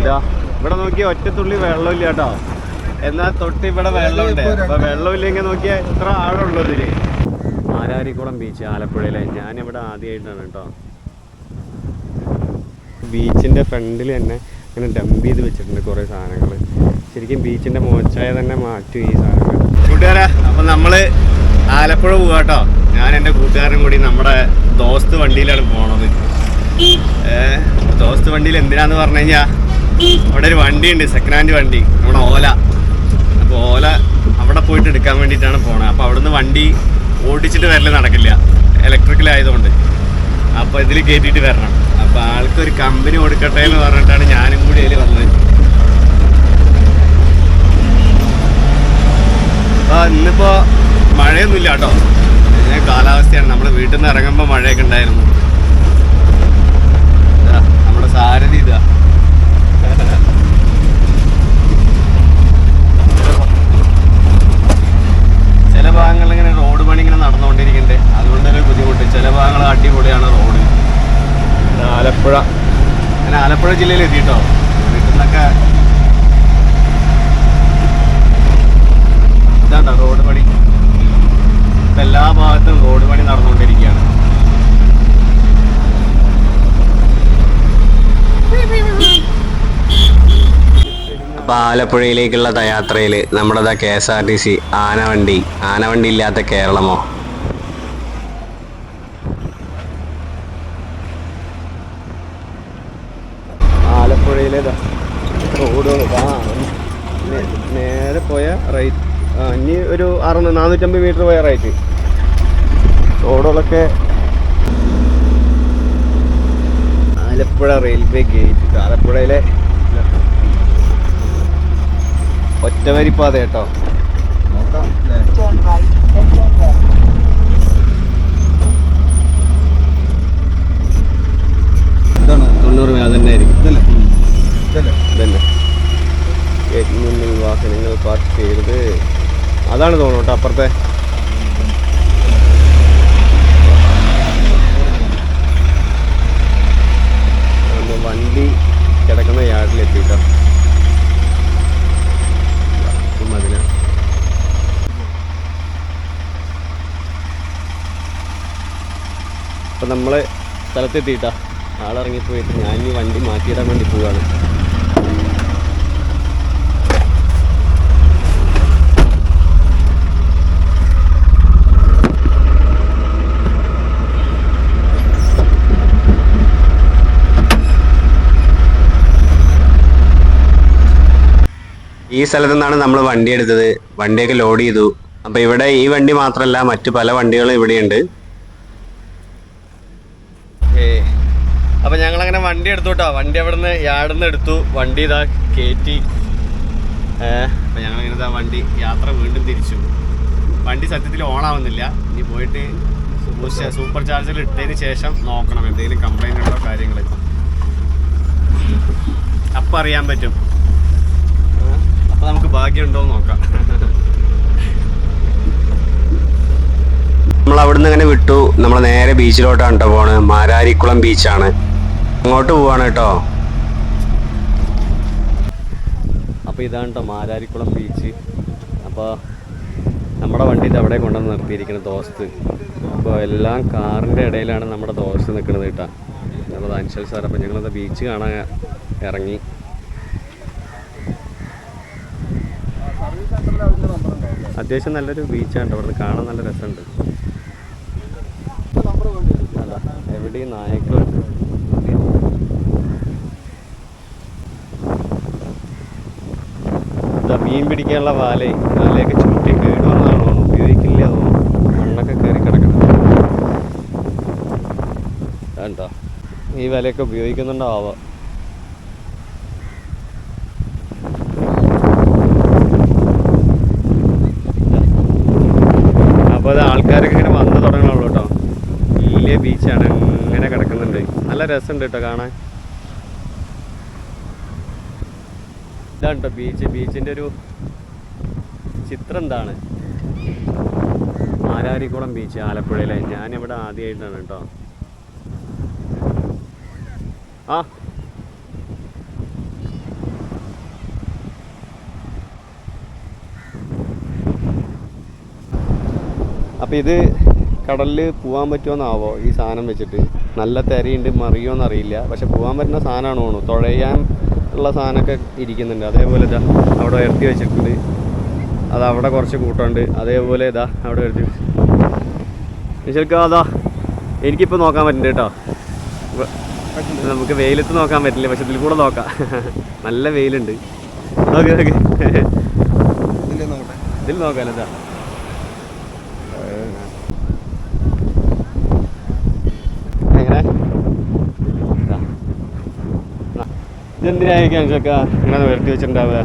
ഇതാ ഇവിടെ നോക്കിയാൽ ഒറ്റത്തുള്ളി വെള്ളമില്ല കേട്ടോ. എന്നാൽ തൊട്ട് ഇവിടെ വെള്ളമുണ്ട്. അപ്പൊ വെള്ളമില്ലെങ്കിൽ നോക്കിയാൽ എത്ര ആഴമുള്ളൂ ഇതില്. മാരാരിക്കുളം ബീച്ച് ആലപ്പുഴയിലെ. ഞാനിവിടെ ആദ്യമായിട്ടാണ് കേട്ടോ. ബീച്ചിൻ്റെ ഫ്രണ്ടിൽ തന്നെ ഇങ്ങനെ ഡംപ് ചെയ്ത് വെച്ചിട്ടുണ്ട് കുറേ സാധനങ്ങൾ. ശരിക്കും ബീച്ചിൻ്റെ മോശമായ തന്നെ മാറ്റും ഈ സാധനങ്ങൾ. കൂട്ടുകാരാ, അപ്പം നമ്മൾ ആലപ്പുഴ പോവാ കേട്ടോ. ഞാൻ എൻ്റെ കൂട്ടുകാരനും കൂടി നമ്മുടെ ദോസ്ത് വണ്ടിയിലാണ് പോണത്. ദോസ്ത് വണ്ടിയിൽ എന്തിനാന്ന് പറഞ്ഞു കഴിഞ്ഞാൽ അവിടെ ഒരു വണ്ടിയുണ്ട്, സെക്കൻഡ് ഹാൻഡ് വണ്ടി, നമ്മുടെ ഓല. അപ്പോൾ ഓല അവിടെ പോയിട്ട് എടുക്കാൻ വേണ്ടിയിട്ടാണ് പോണത്. അപ്പോൾ അവിടുന്ന് വണ്ടി ഓടിച്ചിട്ട് വരല് നടക്കില്ല, ഇലക്ട്രിക്കലായതുകൊണ്ട്. അപ്പോൾ ഇതിൽ കയറ്റിയിട്ട് വരണം. അപ്പോൾ ആൾക്കൊരു കമ്പനി കൊടുക്കട്ടെ എന്ന് പറഞ്ഞിട്ടാണ് ഞാനും കൂടി അതിൽ വന്നത്. അപ്പോൾ ഇന്നിപ്പോൾ മഴയൊന്നുമില്ല കേട്ടോ. കാലാവസ്ഥയാണ്. നമ്മൾ വീട്ടിൽ നിന്ന് ഇറങ്ങുമ്പോൾ മഴയൊക്കെ ഉണ്ടായിരുന്നു. നമ്മുടെ സാരഥി ഇതാ. ചില ഭാഗങ്ങളിൽ ഇങ്ങനെ റോഡ് പണി ഇങ്ങനെ നടന്നുകൊണ്ടിരിക്കുന്നുണ്ട്. അതുകൊണ്ടൊരു ബുദ്ധിമുട്ട്. ചില ഭാഗങ്ങൾ അടിപൊളിയാണ് റോഡ്. ആലപ്പുഴ, ഞാൻ ആലപ്പുഴ ജില്ലയിൽ എത്തിയിട്ടോ. വീട്ടിൽ നിന്നൊക്കെ ഇതാണ്ടോ റോഡ് പണി. ഇപ്പം എല്ലാ ഭാഗത്തും റോഡ് പണി നടന്നുകൊണ്ടിരിക്കുകയാണ്. അപ്പോൾ ആലപ്പുഴയിലേക്കുള്ള യാത്രയിൽ നമ്മുടെ KSRTC ആനവണ്ടി ഇല്ലാത്ത കേരളമോ? ആലപ്പുഴയിലെ റോഡുകൾ നേരെ പോയ റൈറ്റ്, ഇനി ഒരു 450 മീറ്റർ പോയ റൈറ്റ്. റോഡുകളൊക്കെ ആലപ്പുഴ റെയിൽവേ ഗേറ്റ്. ആലപ്പുഴയിലെ ഒറ്റവരിപ്പാത കേട്ടോ. ഇതാണ് 90 അതന്നെ ആയിരിക്കും. ഇതന്നെ ഗേറ്റിന് മുന്നിൽ വാഹനങ്ങൾ പാർക്ക് ചെയ്തത് അതാണ് തോന്നുന്നു കേട്ടോ. അപ്പുറത്തെ വണ്ടി കിടക്കുന്ന യാർഡിലെത്തിട്ടോ. അതിന് അപ്പം നമ്മൾ സ്ഥലത്തെത്തിയിട്ടാ. ആളിറങ്ങിപ്പോയിട്ട് ഞാൻ ഈ വണ്ടി മാറ്റിയിടാൻ വേണ്ടി പോവുകയാണ്. ഈ സ്ഥലത്തു നിന്നാണ് നമ്മൾ വണ്ടി എടുത്തത്. വണ്ടിയൊക്കെ ലോഡ് ചെയ്തു. അപ്പോൾ ഇവിടെ ഈ വണ്ടി മാത്രമല്ല, മറ്റു പല വണ്ടികളും ഇവിടെയുണ്ട്. അപ്പോൾ ഞങ്ങളങ്ങനെ വണ്ടി എടുത്തു കേട്ടോ. വണ്ടി അവിടെ നിന്ന് യാർഡിൽ നിന്ന് എടുത്തു. വണ്ടി ഇതാ കയറ്റി. അപ്പോൾ ഞങ്ങളിങ്ങനെ വണ്ടി യാത്ര വീണ്ടും തിരിച്ചു. വണ്ടി സത്യത്തിൽ ഓണാവുന്നില്ല. ഇനി പോയിട്ട് സൂപ്പർ ചാർജറിൽ ഇട്ടതിന് ശേഷം നോക്കണം എന്തെങ്കിലും കംപ്ലൈൻ്റ് ഉണ്ടോ കാര്യങ്ങൾ. അപ്പം അറിയാൻ പറ്റും. അപ്പോൾ നമുക്ക് ഭാഗ്യമുണ്ടോ എന്ന് നോക്കാം. നമ്മൾ അവിടുന്ന് ഇങ്ങനെ വിട്ടു. നമ്മൾ നേരെ ബീച്ചിലോട്ടാണ് കേട്ടോ പോണ്. മാരാരിക്കുളം ബീച്ചാണ്. അങ്ങോട്ട് പോവാണ് കേട്ടോ. അപ്പോൾ ഇതാണ് കേട്ടോ മാരാരിക്കുളം ബീച്ച്. അപ്പോൾ നമ്മുടെ വണ്ടി ഇത് അവിടെ കൊണ്ടുവന്ന് നിർത്തിയിരിക്കുന്നത് ദോസ്ത്. അപ്പോൾ എല്ലാം കാറിൻ്റെ ഇടയിലാണ് നമ്മുടെ ദോസ്ത് നിൽക്കുന്നത് കേട്ടോ. അപ്പോൾ അൻഷൽ സാർ. അപ്പോൾ ഞങ്ങളത് ബീച്ച് കാണാൻ ഇറങ്ങി. അത്യാവശ്യം നല്ലൊരു ബീച്ചാണ്. അവിടുന്ന് കാണാൻ നല്ല രസമുണ്ട്. അല്ല എവിടെയും നായക്കളുണ്ട്. മീൻ പിടിക്കാനുള്ള വലയൊക്കെ ചുറ്റി കേടുവന്നാണോ ഉപയോഗിക്കില്ല തോന്നുന്നു. മണ്ണൊക്കെ കയറി കിടക്കണം. കണ്ടോ ഈ വലയൊക്കെ ഉപയോഗിക്കുന്നുണ്ടാവാം. അപ്പോൾ അത് ആൾക്കാരൊക്കെ ഇങ്ങനെ വന്ന് തുടങ്ങണുള്ളൂ കേട്ടോ. വലിയ ബീച്ചാണ്, ഇങ്ങനെ കിടക്കുന്നുണ്ട്. നല്ല രസമുണ്ട് കേട്ടോ കാണാൻ. ഇതാണ് കേട്ടോ ബീച്ച്. ബീച്ചിൻ്റെ ഒരു ചിത്രം എന്താണ്? മാരാരിക്കുളം ബീച്ച് ആലപ്പുഴയിലെ. ഞാനിവിടെ ആദ്യമായിട്ടാണ് കേട്ടോ. അപ്പോൾ ഇത് കടലിൽ പോകാൻ പറ്റുമോന്നാവോ ഈ സാധനം വെച്ചിട്ട്. നല്ല തിരയുണ്ട്, മറിയോന്നറിയില്ല. പക്ഷെ പോകാൻ പറ്റുന്ന സാധനമാണ് തോന്നുന്നു. തുഴയാൻ ഉള്ള സാധനമൊക്കെ ഇരിക്കുന്നുണ്ട്. അതേപോലെ ഇതാ അവിടെ ഉയർത്തി വെച്ചിട്ടുണ്ട്. അത് അവിടെ കുറച്ച് കൂട്ടമുണ്ട്. അതേപോലെ ഇതാ അവിടെ ഉയർത്തി ശരിക്കും അതാ എനിക്കിപ്പോൾ നോക്കാൻ പറ്റുന്നുണ്ട് കേട്ടോ. നമുക്ക് വെയിലത്ത് നോക്കാൻ പറ്റില്ല, പക്ഷെ ഇതിൽ കൂടെ നോക്കാം. നല്ല വെയിലുണ്ട്. നോക്കി നോക്കി ഇതിൽ നോക്കാമല്ലോ. ഇതാ എങ്ങനെ ഇതെന്തിനായിരിക്കാം ചോക്കാ ഇങ്ങനെ ഉയർത്തി വെച്ചിട്ടുണ്ടാവുക?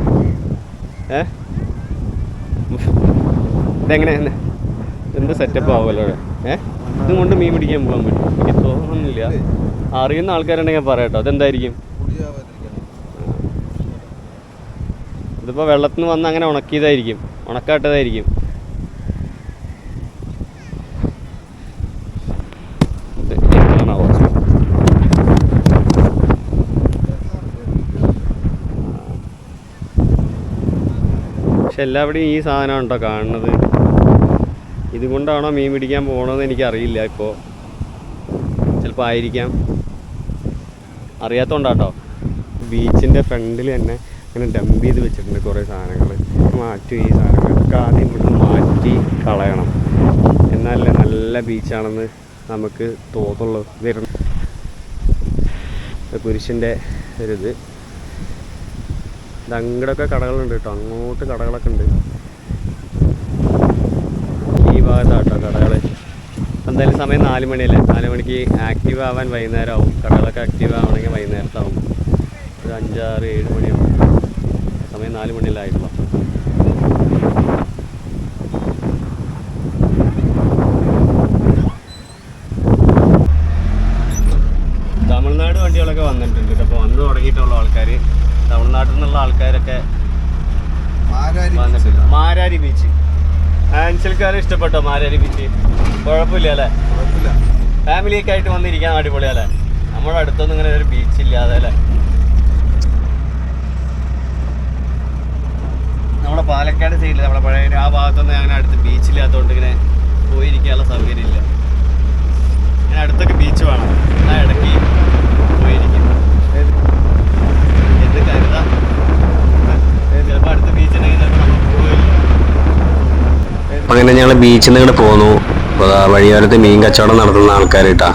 ഇതെങ്ങനെ എന്ത് സെറ്റപ്പ് ആവുമല്ലോ ഇതും കൊണ്ട് മീൻ പിടിക്കാൻ പോകാൻ പറ്റും? എനിക്ക് തോന്നുന്നില്ല. അറിയുന്ന ആൾക്കാരുണ്ടെങ്കിൽ പറയാട്ടോ. അതെന്തായിരിക്കും? ഇതിപ്പോൾ വെള്ളത്തിൽ നിന്ന് വന്ന് അങ്ങനെ ഉണക്കിയതായിരിക്കും, ഉണക്കാട്ടതായിരിക്കും. പക്ഷെ എല്ലാവിടെയും ഈ സാധനമാണ് കേട്ടോ കാണുന്നത്. ഇതുകൊണ്ടാണോ മീൻ പിടിക്കാൻ പോകണമെന്ന് എനിക്കറിയില്ല. ഇപ്പോൾ ചിലപ്പോൾ ആയിരിക്കാം, അറിയാത്തതുകൊണ്ടാട്ടോ. ബീച്ചിൻ്റെ ഫ്രണ്ടിൽ തന്നെ ഇങ്ങനെ ഡംപ് ചെയ്ത് വെച്ചിട്ടുണ്ട് കുറേ സാധനങ്ങൾ. മാറ്റും ഈ സാധനങ്ങളൊക്കെ ആദ്യം ഇവിടുന്ന് മാറ്റി കളയണം, എന്നാലല്ലേ നല്ല ബീച്ചാണെന്ന് നമുക്ക് തോന്നുള്ളൂ. വരുന്ന കുരിശിൻ്റെ ഒരിത്. അങ്ങോട്ടൊക്കെ കടകളുണ്ട് കേട്ടോ, അങ്ങോട്ട് കടകളൊക്കെ ഉണ്ട്. ഈ ഭാഗത്താട്ടോ കടകൾ. എന്തായാലും സമയം 4 മണിയല്ലേ. 4 മണിക്ക് ആക്റ്റീവ് ആവാൻ വൈകുന്നേരം ആവും. കടകളൊക്കെ ആക്റ്റീവ് ആവണമെങ്കിൽ വൈകുന്നേരത്താവും. ഒരു 5, 6, 7 മണിയാവും. സമയം 4 മണിയിലായിട്ടുള്ളൂ. തമിഴ്നാട് വണ്ടികളൊക്കെ വന്നിട്ടുണ്ട്. അപ്പോൾ വന്നു തുടങ്ങിയിട്ടുള്ള ആൾക്കാർ, തമിഴ്നാട്ടിൽ നിന്നുള്ള ആൾക്കാരൊക്കെ വന്നിട്ടുണ്ട്. മാരാരി ബീച്ച് ആൻസൽക്കാരെ ഇഷ്ടപ്പെട്ടോ? മാരാരി ബീച്ച് കുഴപ്പമില്ല അല്ലേ? ഫാമിലിയൊക്കെ ആയിട്ട് വന്നിരിക്കാൻ അടിപൊളിയല്ലേ? നമ്മുടെ അടുത്തൊന്നും ഇങ്ങനെ ഒരു ബീച്ച് ഇല്ലാതെ അല്ലേ? നമ്മുടെ പാലക്കാട് സൈഡിൽ നമ്മുടെ പഴയ ആ ഭാഗത്തൊന്നും അങ്ങനെ അടുത്ത് ബീച്ചില്ലാത്തതുകൊണ്ട് ഇങ്ങനെ പോയിരിക്കാനുള്ള സൗകര്യമില്ല. ഇങ്ങനെ അടുത്തൊക്കെ ബീച്ച് വേണം, എന്നാൽ ഇടയ്ക്ക് പോയിരിക്കും. എന്ത് കരുതാ, ചിലപ്പോൾ അടുത്ത ബീച്ച് ഉണ്ടെങ്കിൽ ചിലപ്പോൾ നമ്മൾ പോവില്ല. അങ്ങനെ ഞങ്ങൾ ബീച്ചിൽ നിന്ന് ഇങ്ങോട്ട് പോന്നു. അപ്പോൾ വഴിയോരത്ത് മീൻ കച്ചവടം നടത്തുന്ന ആൾക്കാർ കേട്ടാ.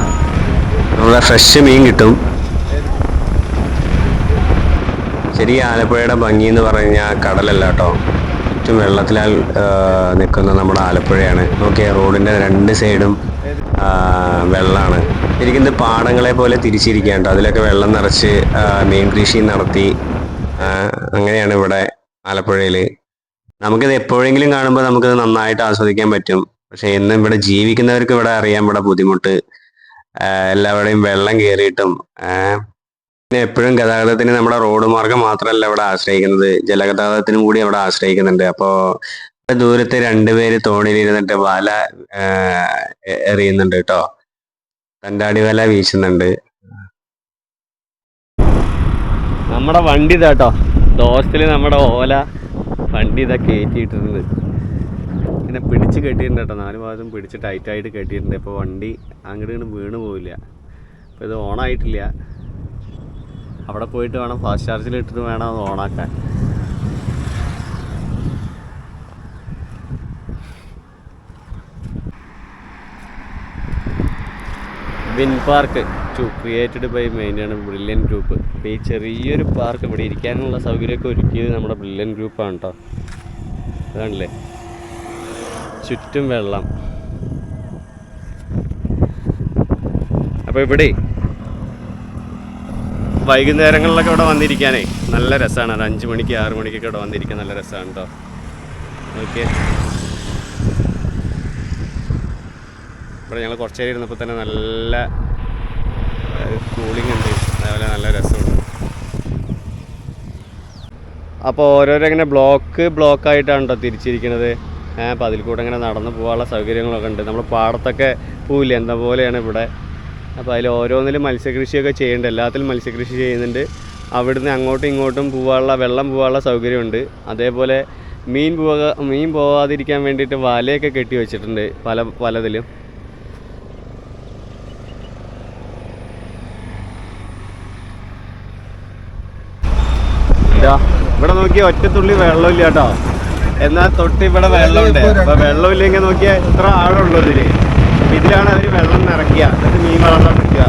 നമ്മുടെ ഫ്രഷ് മീൻ കിട്ടും. ശരി, ആലപ്പുഴയുടെ ഭംഗി എന്ന് പറഞ്ഞാൽ കടലല്ല കേട്ടോ, ചുറ്റും വെള്ളത്തിലാൽ നിൽക്കുന്ന നമ്മുടെ ആലപ്പുഴയാണ്. നോക്കിയാൽ റോഡിൻ്റെ 2 സൈഡും വെള്ളമാണ്. ശരിക്കും ഇത് പാടങ്ങളെ പോലെ തിരിച്ചിരിക്കുക കേട്ടോ. അതിലൊക്കെ വെള്ളം നിറച്ച് മീൻ കൃഷി നടത്തി. അങ്ങനെയാണ് ഇവിടെ ആലപ്പുഴയിൽ. നമുക്കിത് എപ്പോഴെങ്കിലും കാണുമ്പോൾ നമുക്കിത് നന്നായിട്ട് ആസ്വദിക്കാൻ പറ്റും. പക്ഷെ ഇന്ന് ഇവിടെ ജീവിക്കുന്നവർക്ക് ഇവിടെ അറിയാൻ ഇവിടെ ബുദ്ധിമുട്ട്. എല്ലാവരുടെയും വെള്ളം കയറിയിട്ടും പിന്നെ എപ്പോഴും ഗതാഗതത്തിന് നമ്മുടെ റോഡ് മാർഗം മാത്രമല്ല ഇവിടെ ആശ്രയിക്കുന്നത്, ജലഗതാഗതത്തിനും കൂടി അവിടെ ആശ്രയിക്കുന്നുണ്ട്. അപ്പോൾ ദൂരത്ത് 2 പേര് തോണിയിലിരുന്നിട്ട് വല എറിയുന്നുണ്ട് കേട്ടോ. തണ്ടാടി വല വീശുന്നുണ്ട്. നമ്മുടെ വണ്ടി ഇതാട്ടോ, ദോസ്തിൽ നമ്മുടെ ഓല വണ്ടി ഇതാ കയറ്റിയിട്ടിരുന്നത്. ഇങ്ങനെ പിടിച്ച് കെട്ടിയിട്ടുണ്ട് കേട്ടോ, 4 ഭാഗത്തും പിടിച്ച് ടൈറ്റായിട്ട് കെട്ടിയിട്ടുണ്ട്. ഇപ്പോൾ വണ്ടി അങ്ങോട്ട് ഇങ്ങോട്ട് വീണ് പോവില്ല. അപ്പോൾ ഇത് ഓണായിട്ടില്ല. അവിടെ പോയിട്ട് വേണം, ഫാസ്റ്റ് ചാർജിൽ ഇട്ടിട്ട് വേണം അത് ഓണാക്കാൻ. വിൻ പാർക്ക് ക്രിയേറ്റഡ് ബൈ മെയിനാണ് ബ്രില്യൻ ഗ്രൂപ്പ്. അപ്പോൾ ഈ ചെറിയൊരു പാർക്ക് ഇവിടെ ഇരിക്കാനുള്ള സൗകര്യമൊക്കെ ഒരുക്കിയത് നമ്മുടെ ബ്രില്യൻ ഗ്രൂപ്പാണ് കേട്ടോ. അതാണല്ലേ, ചുറ്റും വെള്ളം. അപ്പോൾ ഇവിടെ വൈകുന്നേരങ്ങളിലൊക്കെ ഇവിടെ വന്നിരിക്കാനേ നല്ല രസമാണ്. ഒരു 5 മണിക്ക് 6 മണിക്കൊക്കെ ഇവിടെ വന്നിരിക്കാൻ നല്ല രസമാണ് കേട്ടോ. ഓക്കെ, ഇവിടെ ഞങ്ങൾ കുറച്ച് നേരം ഇരുന്നപ്പോൾ തന്നെ നല്ല കൂളിംഗ് ഉണ്ട്, അതേപോലെ നല്ല രസമുണ്ട്. അപ്പോൾ ഓരോരോ ഇങ്ങനെ ബ്ലോക്കായിട്ടാണ് കേട്ടോ തിരിച്ചിരിക്കുന്നത്. അപ്പോൾ അതിൽ കൂടെ ഇങ്ങനെ നടന്ന് പോകാനുള്ള സൗകര്യങ്ങളൊക്കെ ഉണ്ട്. നമ്മൾ പാടത്തൊക്കെ പോവില്ല, എന്താ പോലെയാണ് ഇവിടെ. അപ്പോൾ അതിൽ ഓരോന്നിലും മത്സ്യകൃഷിയൊക്കെ ചെയ്യുന്നുണ്ട്, എല്ലാത്തിലും മത്സ്യകൃഷി ചെയ്യുന്നുണ്ട്. അവിടുന്ന് അങ്ങോട്ടും ഇങ്ങോട്ടും വെള്ളം പോകാനുള്ള സൗകര്യമുണ്ട്. അതേപോലെ മീൻ പോവാതിരിക്കാൻ വേണ്ടിയിട്ട് വലയൊക്കെ കെട്ടി വെച്ചിട്ടുണ്ട് പലതിലും. ഇവിടെ നോക്കിയാൽ ഒറ്റത്തുള്ളി വെള്ളമില്ല കേട്ടോ. എന്നാൽ തൊട്ട് ഇവിടെ വെള്ളമുണ്ട്. അപ്പൊ വെള്ളമില്ലെങ്കിൽ നോക്കിയാൽ ഇത്ര ആഴമുള്ളൂ ഇതില്. ഇതിലാണ് അവർ വെള്ളം നിറയ്ക്കുക, എന്നിട്ട് മീൻ വളർത്താൻ നിൽക്കുക.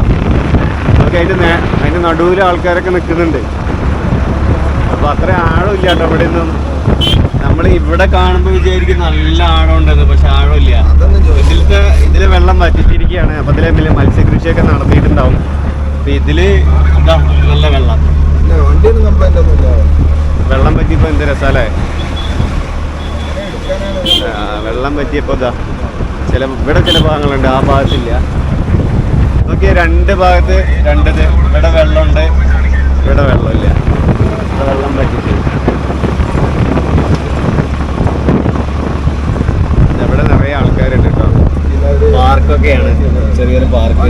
നമുക്ക് അതിന്റെ നടുവിൽ ആൾക്കാരൊക്കെ നിൽക്കുന്നുണ്ട്. അപ്പൊ അത്ര ആഴമില്ല കേട്ടോ ഇവിടെ നിന്നും. നമ്മൾ ഇവിടെ കാണുമ്പോൾ വിചാരിക്കും നല്ല ആഴമുണ്ടെന്ന്, പക്ഷെ ആഴമില്ല. ഇതില് വെള്ളം വറ്റിച്ചിരിക്കുകയാണ്. അപ്പൊ ഇതിലെ മത്സ്യകൃഷിയൊക്കെ നടത്തിയിട്ടുണ്ടാവും. അപ്പൊ ഇതില് നല്ല വെള്ളം പറ്റിയപ്പോ എന്ത് രസാലേ. വെള്ളം പറ്റിയപ്പോ ഇവിടെ ചില ഭാഗങ്ങളുണ്ട്, ആ ഭാഗത്തില്ല. നോക്കിയ രണ്ട് ഭാഗത്ത് രണ്ടത്. ഇവിടെ വെള്ളമുണ്ട്, ഇവിടെ വെള്ളമില്ല. ഇവിടെ വെള്ളം പറ്റിച്ച്. ഇവിടെ നിറയെ ആൾക്കാരുണ്ട് കേട്ടോ. പാർക്കൊക്കെയാണ്, ചെറിയൊരു പാർക്ക്.